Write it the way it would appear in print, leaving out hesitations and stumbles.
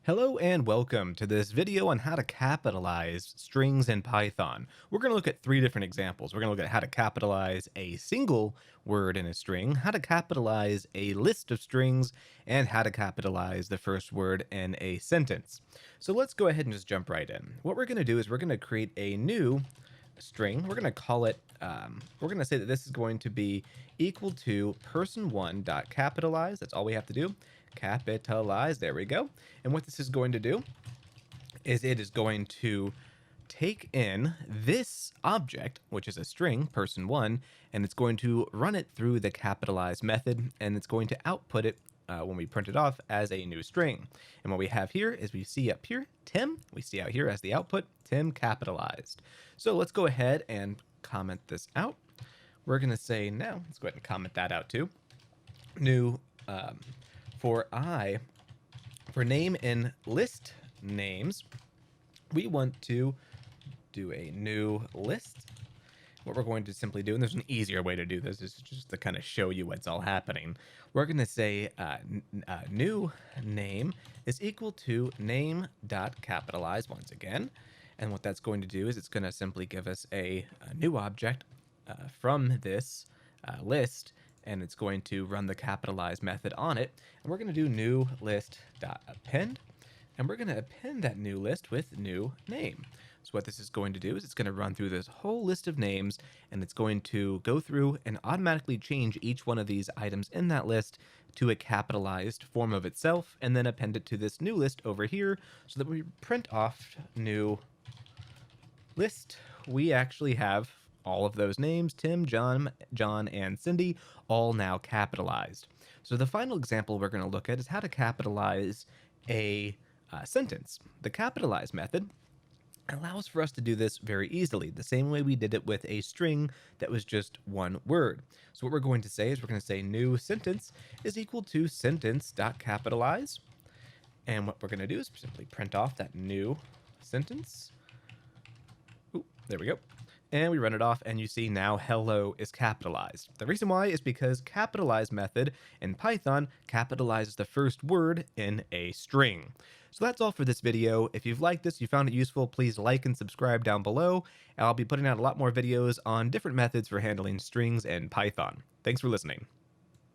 Hello and welcome to this video on how to capitalize strings in Python. We're going to look at three different examples. We're going to look at how to capitalize a single word in a string, how to capitalize a list of strings, and how to capitalize the first word in a sentence. So let's go ahead and just jump right in. What we're going to do is we're going to create a new string. We're going to call it, we're going to say that this is going to be equal to person1 dot capitalize. That's all we have to do. Capitalize. There we go. And what this is going to do is it is going to take in this object, which is a string, person1, and it's going to run it through the capitalize method, and it's going to output it when we print it off as a new string. And what we have here is we see up here, Tim, we see out here as the output, Tim capitalized. So let's go ahead and comment this out. We're going to say now, let's go ahead and comment that out too. New, for name in list names, we want to do a new list. What we're going to simply do, and there's an easier way to do this, is just to kind of show you what's all happening. We're going to say new name is equal to name.capitalize once again. And what that's going to do is it's going to simply give us a new object from this list, and it's going to run the capitalize method on it. And we're going to do new list.append, and we're going to append that new list with new name. So what this is going to do is it's going to run through this whole list of names, and it's going to go through and automatically change each one of these items in that list to a capitalized form of itself, and then append it to this new list over here so that when we print off new list, we actually have all of those names, Tim, John, and Cindy, all now capitalized. So the final example we're going to look at is how to capitalize a sentence. The capitalize method allows for us to do this very easily, the same way we did it with a string that was just one word. So what we're going to say is we're going to say new sentence is equal to sentence.capitalize. And what we're going to do is simply print off that new sentence. Ooh, there we go. And we run it off, and you see now hello is capitalized. The reason why is because capitalize method in Python capitalizes the first word in a string. So that's all for this video. If you've liked this, you found it useful, please like and subscribe down below. And I'll be putting out a lot more videos on different methods for handling strings in Python. Thanks for listening.